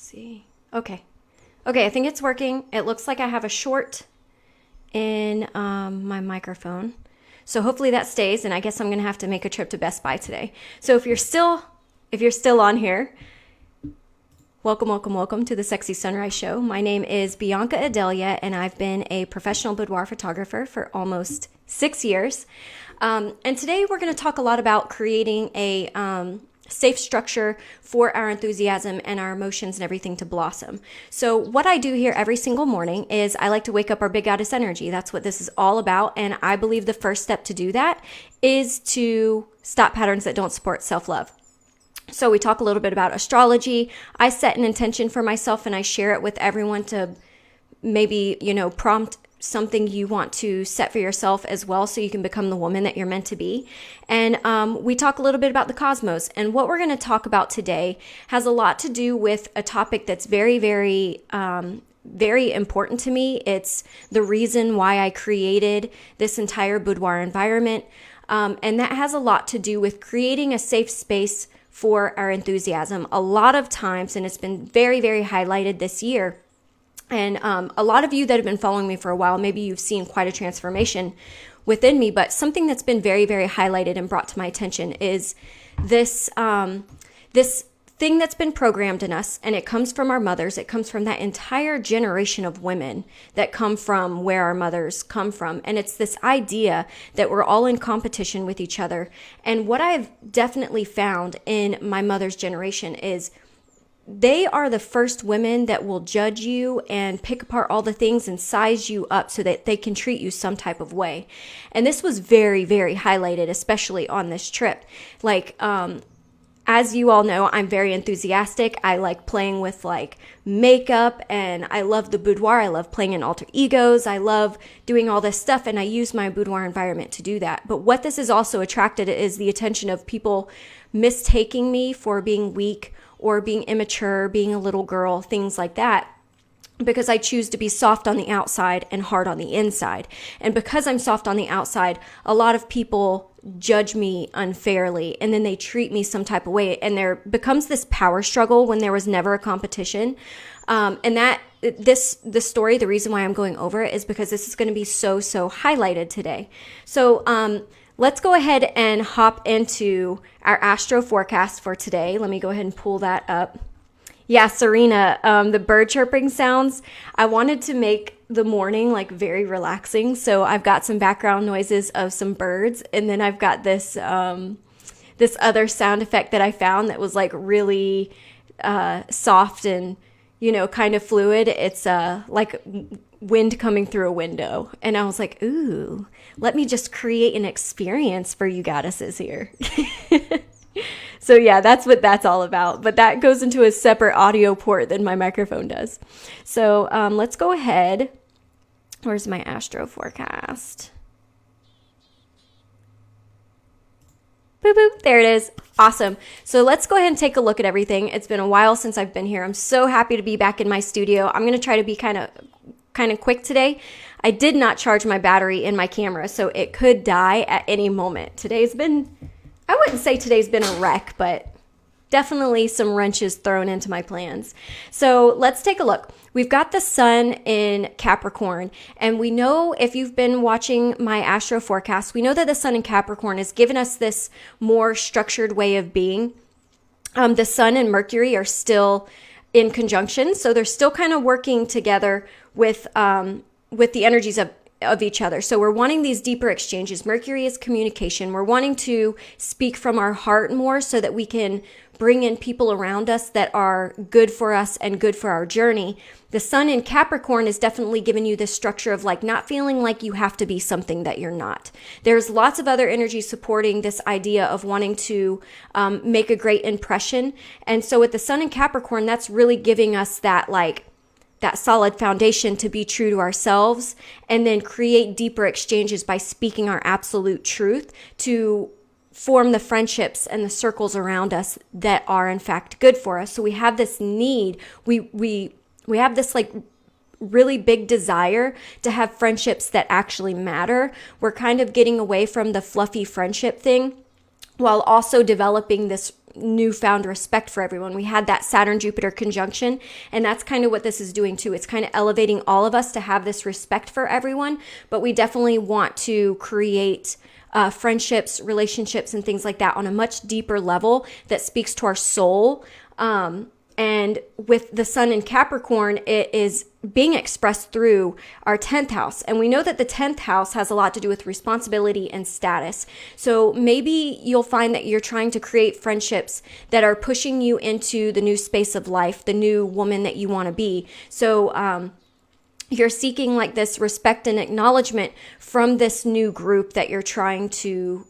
see. Okay. Okay, I think it's working. It looks like I have a short in my microphone. So hopefully that stays, and I guess I'm going to have to make a trip to Best Buy today. So if you're still on here, welcome to the Sexy Sunrise Show. My name is Bianca Adelia, and I've been a professional boudoir photographer for almost 6 years. And today we're going to talk a lot about creating a safe structure for our enthusiasm and our emotions and everything to blossom. So what I do here every single morning is I like to wake up our big goddess energy. That's what this is all about. And I believe the first step to do that is to stop patterns that don't support self-love. So we talk a little bit about astrology. I set an intention for myself and I share it with everyone to maybe, prompt something you want to set for yourself as well, so you can become the woman that you're meant to be. And we talk a little bit about the cosmos. And what we're going to talk about today has a lot to do with a topic that's very, very, very important to me. It's the reason why I created this entire boudoir environment. And that has a lot to do with creating a safe space for our enthusiasm. A lot of times, and it's been very, very highlighted this year, and a lot of you that have been following me for a while, maybe you've seen quite a transformation within me, but something that's been very, very highlighted and brought to my attention is this this thing that's been programmed in us, and it comes from our mothers. It comes from that entire generation of women that come from where our mothers come from. And it's this idea that we're all in competition with each other. And what I've definitely found in my mother's generation is they are the first women that will judge you and pick apart all the things and size you up so that they can treat you some type of way. And this was very, very highlighted, especially on this trip. As you all know, I'm very enthusiastic. I like playing with makeup, and I love the boudoir. I love playing in alter egos. I love doing all this stuff, and I use my boudoir environment to do that. But what this has also attracted is the attention of people mistaking me for being weak or being immature, being a little girl, things like that, because I choose to be soft on the outside and hard on the inside. And because I'm soft on the outside, a lot of people judge me unfairly, and then they treat me some type of way, and there becomes this power struggle when there was never a competition. The story, the reason why I'm going over it is because this is going to be so highlighted today. So let's go ahead and hop into our astro forecast for today. Let me go ahead and pull that up. Yeah, Serena, the bird chirping sounds, I wanted to make the morning very relaxing. So I've got some background noises of some birds, and then I've got this this other sound effect that I found that was really soft and kind of fluid. It's like wind coming through a window. And I was like, ooh, let me just create an experience for you goddesses here. So yeah, that's what that's all about. But that goes into a separate audio port than my microphone does. So let's go ahead. Where's my astro forecast? Boop, boop. There it is. Awesome. So let's go ahead and take a look at everything. It's been a while since I've been here. I'm so happy to be back in my studio. I'm going to try to be kind of quick today. I did not charge my battery in my camera, so it could die at any moment. I wouldn't say today's been a wreck, but definitely some wrenches thrown into my plans. So let's take a look. We've got the sun in Capricorn, and we know, if you've been watching my astro forecast, we know that the sun in Capricorn has given us this more structured way of being. The sun and Mercury are still in conjunction, so they're still kind of working together with the energies of each other. So we're wanting these deeper exchanges. Mercury is communication. We're wanting to speak from our heart more so that we can bring in people around us that are good for us and good for our journey. The sun in Capricorn is definitely giving you this structure of not feeling like you have to be something that you're not. There's lots of other energy supporting this idea of wanting to make a great impression. And so with the sun in Capricorn, that's really giving us that solid foundation to be true to ourselves and then create deeper exchanges by speaking our absolute truth to form the friendships and the circles around us that are in fact good for us. So we have this need, we have this really big desire to have friendships that actually matter. We're kind of getting away from the fluffy friendship thing while also developing this newfound respect for everyone. We had that Saturn-Jupiter conjunction, and that's kind of what this is doing too. It's kind of elevating all of us to have this respect for everyone, but we definitely want to create friendships, relationships, and things like that on a much deeper level that speaks to our soul. And with the sun in Capricorn, it is being expressed through our 10th house. And we know that the 10th house has a lot to do with responsibility and status. So maybe you'll find that you're trying to create friendships that are pushing you into the new space of life, the new woman that you want to be. So, you're seeking like this respect and acknowledgement from this new group that you're trying to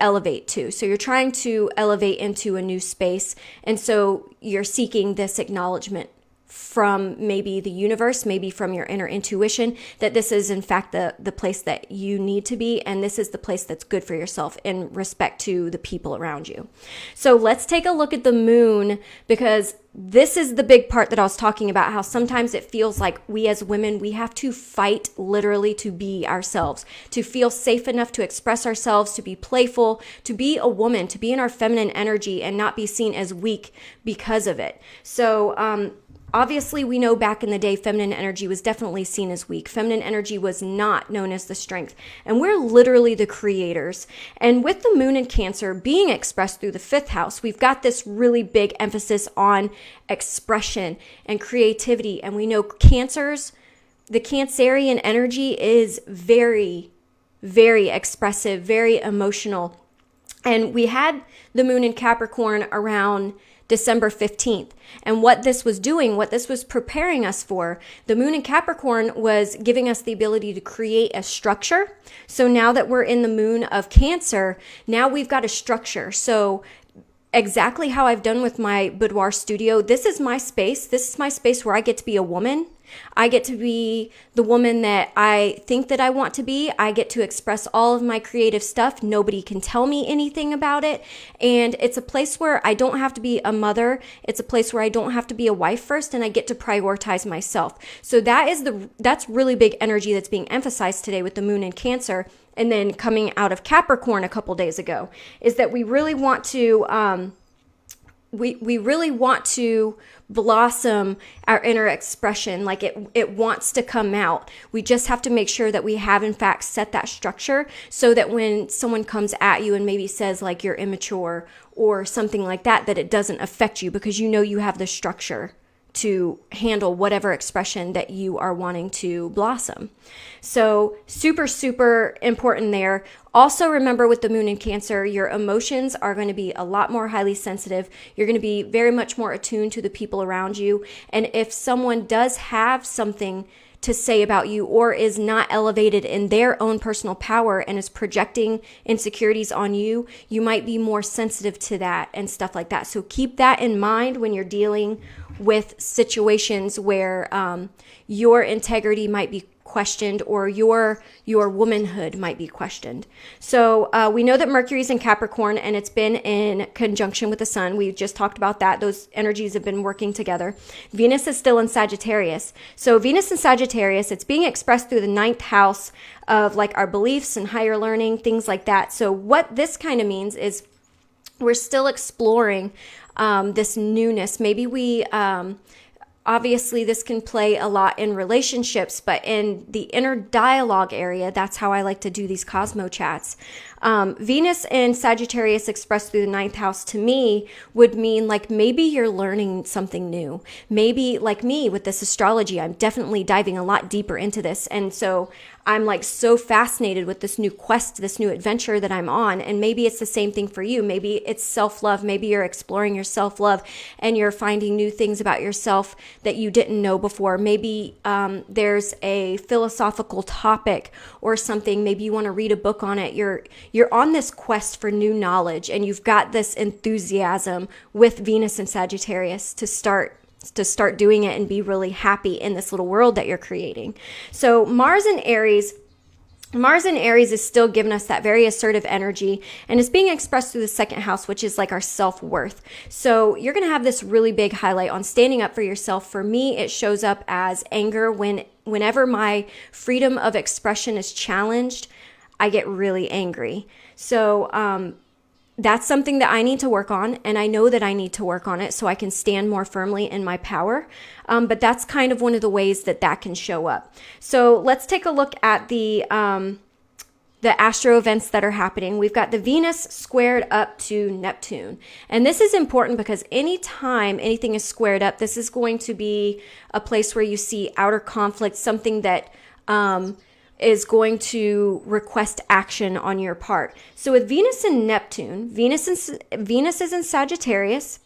elevate to. So you're trying to elevate into a new space. And so you're seeking this acknowledgement from maybe the universe, maybe from your inner intuition, that this is in fact the place that you need to be. And this is the place that's good for yourself in respect to the people around you. So let's take a look at the moon, because this is the big part that I was talking about, how sometimes it feels like we as women, we have to fight literally to be ourselves, to feel safe enough to express ourselves, to be playful, to be a woman, to be in our feminine energy and not be seen as weak because of it. So, obviously, we know back in the day, feminine energy was definitely seen as weak. Feminine energy was not known as the strength. And we're literally the creators. And with the moon in Cancer being expressed through the 5th house, we've got this really big emphasis on expression and creativity. And we know the Cancerian energy is very, very expressive, very emotional. And we had the moon in Capricorn around December 15th. And what this was doing, what this was preparing us for, the moon in Capricorn was giving us the ability to create a structure. So now that we're in the moon of Cancer, now we've got a structure. So exactly how I've done with my boudoir studio, this is my space. This is my space where I get to be a woman. I get to be the woman that I think that I want to be. I get to express all of my creative stuff. Nobody can tell me anything about it. And it's a place where I don't have to be a mother. It's a place where I don't have to be a wife first, and I get to prioritize myself. So that's really big energy that's being emphasized today with the moon in Cancer. And then coming out of Capricorn a couple days ago is that we really want to we really want to blossom our inner expression. Like it wants to come out. We just have to make sure that we have in fact set that structure so that when someone comes at you and maybe says like you're immature or something like that, that it doesn't affect you, because you know you have the structure to handle whatever expression that you are wanting to blossom. So super, super important there. Also remember, with the moon in Cancer, your emotions are going to be a lot more highly sensitive. You're going to be very much more attuned to the people around you. And if someone does have something to say about you or is not elevated in their own personal power and is projecting insecurities on you, you might be more sensitive to that and stuff like that. So keep that in mind when you're dealing with situations where your integrity might be questioned or your womanhood might be questioned. So we know that Mercury's in Capricorn and it's been in conjunction with the sun. We just talked about that. Those energies have been working together. Venus is still in Sagittarius. So Venus in Sagittarius, it's being expressed through the 9th house of like our beliefs and higher learning, things like that. So what this kind of means is we're still exploring this newness. Maybe we obviously, this can play a lot in relationships, but in the inner dialogue area, that's how I like to do these Cosmo chats. Venus in Sagittarius expressed through the 9th house to me would mean like maybe you're learning something new. Maybe like me with this astrology, I'm definitely diving a lot deeper into this. And so I'm like so fascinated with this new quest, this new adventure that I'm on. And maybe it's the same thing for you. Maybe it's self-love. Maybe you're exploring your self-love and you're finding new things about yourself that you didn't know before. Maybe there's a philosophical topic or something. Maybe you want to read a book on it. You're on this quest for new knowledge, and you've got this enthusiasm with Venus and Sagittarius to start doing it and be really happy in this little world that you're creating. So Mars in Aries is still giving us that very assertive energy, and it's being expressed through the 2nd house, which is like our self-worth. So you're going to have this really big highlight on standing up for yourself. For me, it shows up as anger. Whenever my freedom of expression is challenged, I get really angry. So that's something that I need to work on, and I know that I need to work on it so I can stand more firmly in my power. But that's kind of one of the ways that that can show up. So let's take a look at the astro events that are happening. We've got the Venus squared up to Neptune. And this is important because anytime anything is squared up, this is going to be a place where you see outer conflict, something that is going to request action on your part. So with Venus and Neptune, Venus is in Sagittarius,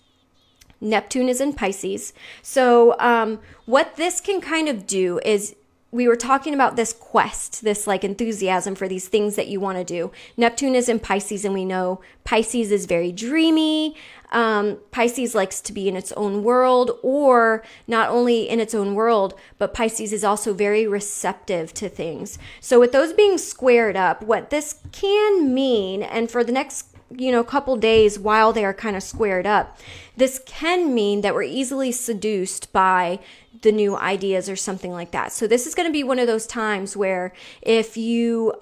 Neptune is in Pisces. So what this can kind of do is, we were talking about this quest, this like enthusiasm for these things that you want to do. Neptune is in Pisces, and we know Pisces is very dreamy. Pisces likes to be in its own world, or not only in its own world, but Pisces is also very receptive to things. So with those being squared up, what this can mean, and for the next couple days while they are kind of squared up, this can mean that we're easily seduced by the new ideas or something like that. So this is going to be one of those times where if you're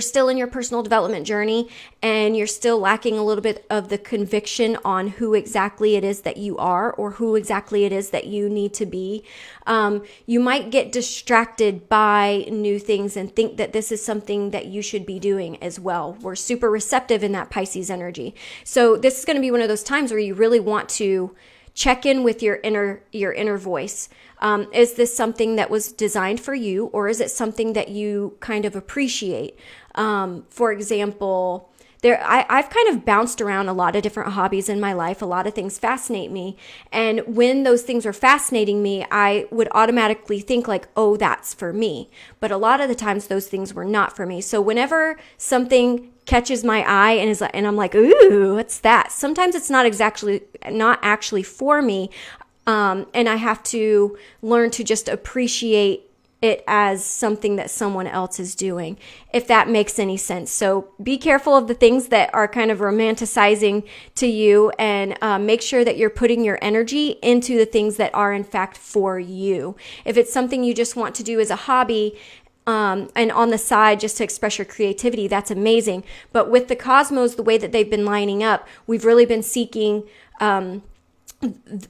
still in your personal development journey and you're still lacking a little bit of the conviction on who exactly it is that you are or who exactly it is that you need to be, you might get distracted by new things and think that this is something that you should be doing as well. We're super receptive in that Pisces energy. So this is going to be one of those times where you really want to check in with your inner voice. Is this something that was designed for you, or is it something that you kind of appreciate? For example, I've kind of bounced around a lot of different hobbies in my life. A lot of things fascinate me. And when those things are fascinating me, I would automatically think like, oh, that's for me. But a lot of the times those things were not for me. So whenever something catches my eye and I'm like, ooh, what's that? Sometimes it's not actually for me. And I have to learn to just appreciate it as something that someone else is doing, if that makes any sense. So be careful of the things that are kind of romanticizing to you, and make sure that you're putting your energy into the things that are in fact for you. If it's something you just want to do as a hobby, and on the side just to express your creativity, that's amazing. But with the cosmos, the way that they've been lining up, we've really been seeking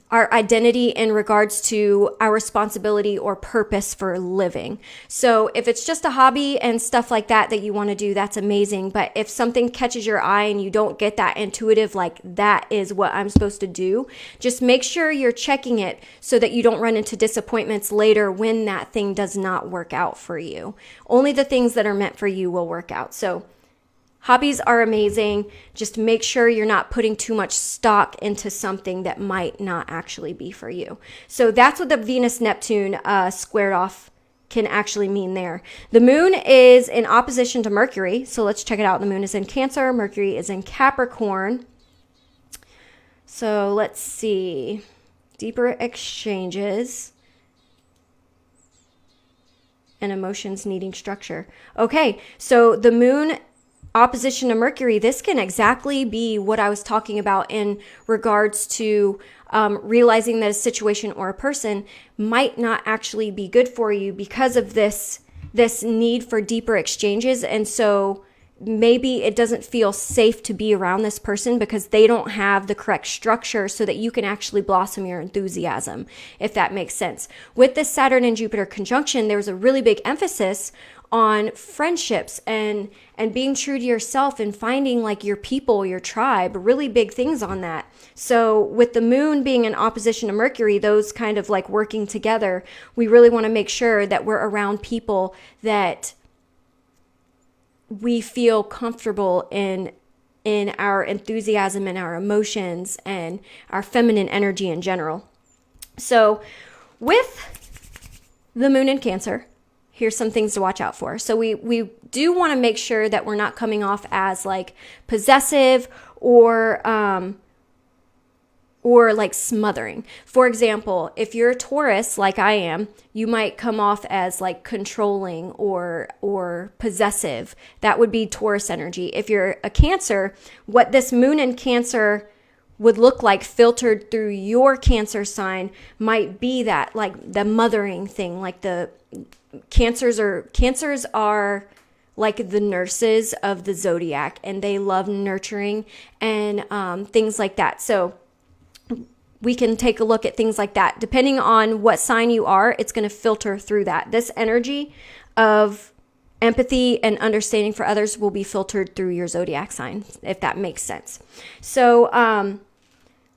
our identity in regards to our responsibility or purpose for living. So if it's just a hobby and stuff like that you want to do, that's amazing. But if something catches your eye and you don't get that intuitive, like that is what I'm supposed to do, just make sure you're checking it so that you don't run into disappointments later when that thing does not work out for you. Only the things that are meant for you will work out. So hobbies are amazing. Just make sure you're not putting too much stock into something that might not actually be for you. So that's what the Venus-Neptune squared off can actually mean there. The moon is in opposition to Mercury. So let's check it out. The moon is in Cancer. Mercury is in Capricorn. So let's see. Deeper exchanges and emotions needing structure. Okay, so the moon opposition to Mercury, this can exactly be what I was talking about in regards to realizing that a situation or a person might not actually be good for you because of this need for deeper exchanges. And so maybe it doesn't feel safe to be around this person because they don't have the correct structure so that you can actually blossom your enthusiasm, if that makes sense. With this Saturn and Jupiter conjunction, there's a really big emphasis on friendships and being true to yourself and finding like your people, your tribe, really big things on that. So with the moon being in opposition to Mercury, those kind of like working together, we really want to make sure that we're around people that we feel comfortable in our enthusiasm and our emotions and our feminine energy in general. So with the moon in Cancer, here's some things to watch out for. So we do want to make sure that we're not coming off as like possessive or like smothering. For example, if you're a Taurus like I am, you might come off as like controlling or possessive. That would be Taurus energy. If you're a Cancer, what this moon in Cancer would look like filtered through your Cancer sign might be that like the mothering thing, like the Cancers are like the nurses of the zodiac, and they love nurturing and things like that. So we can take a look at things like that. Depending on what sign you are, it's going to filter through that. This energy of empathy and understanding for others will be filtered through your zodiac sign, if that makes sense. So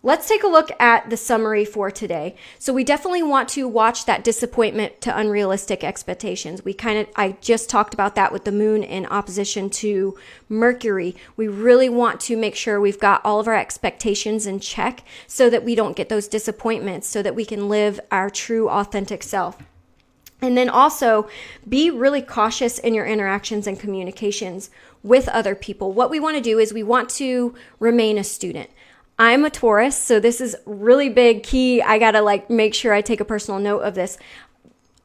let's take a look at the summary for today. So we definitely want to watch that disappointment to unrealistic expectations. I just talked about that with the moon in opposition to Mercury. We really want to make sure we've got all of our expectations in check so that we don't get those disappointments, so that we can live our true authentic self. And then also be really cautious in your interactions and communications with other people. What we want to do is we want to remain a student. I'm a Taurus, so this is really big key. I got to make sure I take a personal note of this.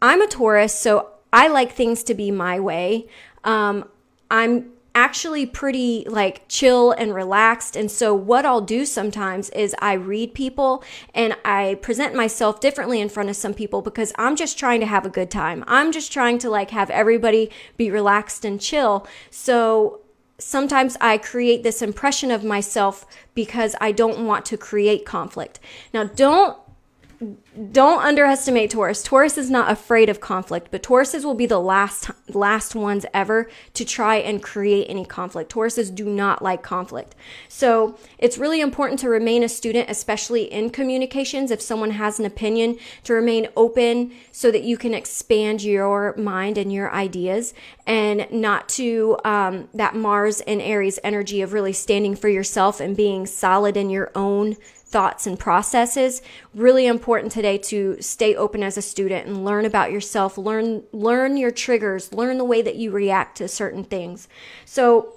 I'm a Taurus, so I like things to be my way. I'm actually pretty chill and relaxed. And so what I'll do sometimes is I read people and I present myself differently in front of some people because I'm just trying to have a good time. I'm just trying to have everybody be relaxed and chill. So sometimes I create this impression of myself because I don't want to create conflict. Now, don't underestimate Taurus. Taurus is not afraid of conflict, but Tauruses will be the last ones ever to try and create any conflict. Tauruses do not like conflict. So it's really important to remain a student, especially in communications. If someone has an opinion, to remain open so that you can expand your mind and your ideas, and not to that Mars and Aries energy of really standing for yourself and being solid in your own thoughts and processes. Really important today to stay open as a student and learn about yourself, learn your triggers, learn the way that you react to certain things. So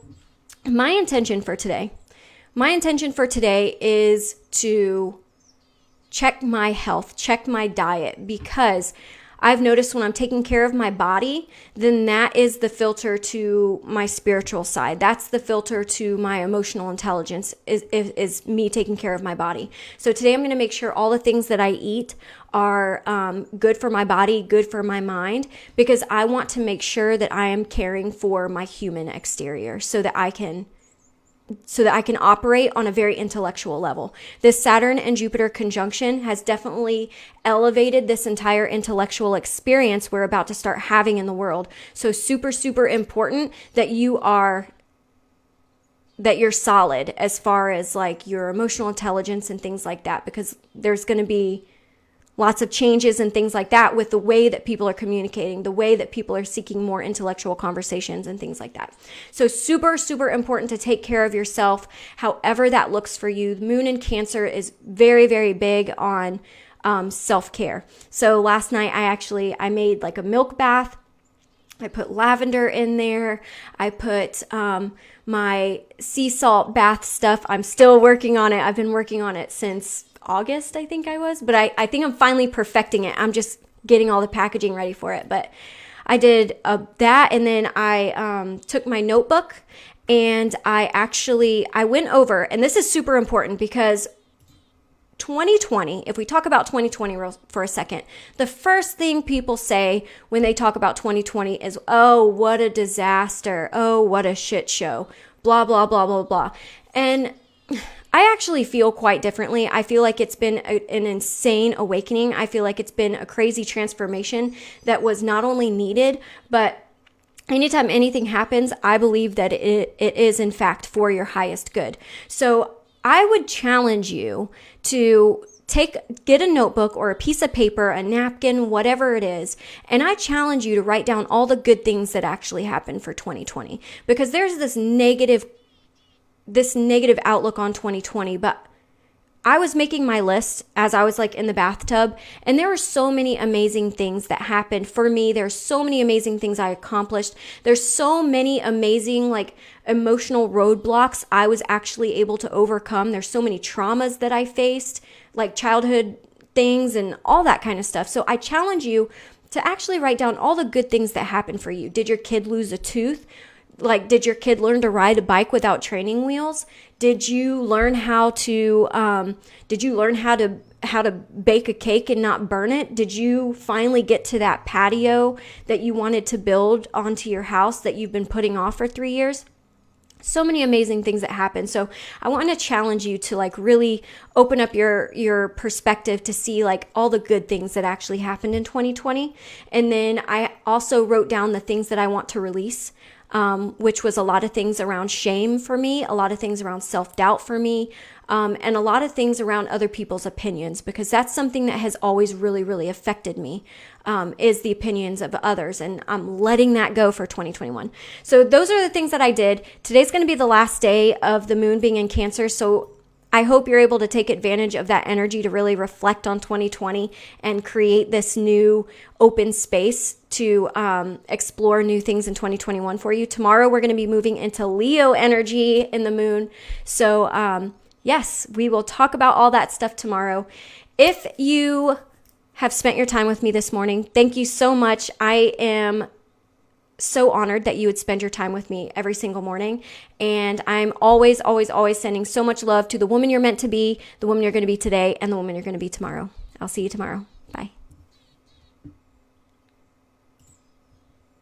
my intention for today is to check my health, check my diet, because I've noticed when I'm taking care of my body, then that is the filter to my spiritual side. That's the filter to my emotional intelligence, is me taking care of my body. So today I'm going to make sure all the things that I eat are good for my body, good for my mind, because I want to make sure that I am caring for my human exterior so that I can operate on a very intellectual level. This Saturn and Jupiter conjunction has definitely elevated this entire intellectual experience we're about to start having in the world. So super, super important that you're solid as far as your emotional intelligence and things like that, because there's going to be lots of changes and things like that with the way that people are communicating, the way that people are seeking more intellectual conversations and things like that. So super, super important to take care of yourself, however that looks for you. The moon in Cancer is very, very big on self-care. So last night I made a milk bath. I put lavender in there. I put my sea salt bath stuff. I'm still working on it. I've been working on it since August, I think I was, but I think I'm finally perfecting it. I'm just getting all the packaging ready for it. But I did that, and then I took my notebook and I went over, and this is super important because 2020, if we talk about 2020 for a second, the first thing people say when they talk about 2020 is, oh, what a disaster. Oh, what a shit show. Blah, blah, blah, blah, blah. And I actually feel quite differently. I feel like it's been an insane awakening. I feel like it's been a crazy transformation that was not only needed, but anytime anything happens, I believe that it is in fact for your highest good. So I would challenge you to get a notebook or a piece of paper, a napkin, whatever it is, and I challenge you to write down all the good things that actually happened for 2020, because there's this negative outlook on 2020, but I was making my list as I was in the bathtub, and there were so many amazing things that happened for me. There's so many amazing things I accomplished. There's so many amazing emotional roadblocks I was actually able to overcome. There's so many traumas that I faced, childhood things and all that kind of stuff. So I challenge you to actually write down all the good things that happened for you. Did your kid lose a tooth? Like, did your kid learn to ride a bike without training wheels? Did you learn how to bake a cake and not burn it? Did you finally get to that patio that you wanted to build onto your house that you've been putting off for 3 years? So many amazing things that happen. So I want to challenge you to like really open up your perspective to see like all the good things that actually happened in 2020. And then I also wrote down the things that I want to release, which was a lot of things around shame for me, a lot of things around self-doubt for me, and a lot of things around other people's opinions, because that's something that has always really, really affected me, is the opinions of others. And I'm letting that go for 2021. So those are the things that I did. Today's going to be the last day of the moon being in Cancer. So I hope you're able to take advantage of that energy to really reflect on 2020 and create this new open space to explore new things in 2021 for you. Tomorrow, we're going to be moving into Leo energy in the moon. So yes, we will talk about all that stuff tomorrow. If you have spent your time with me this morning, thank you so much. I am so honored that you would spend your time with me every single morning. And I'm always, always, always sending so much love to the woman you're meant to be, the woman you're going to be today, and the woman you're going to be tomorrow. I'll see you tomorrow.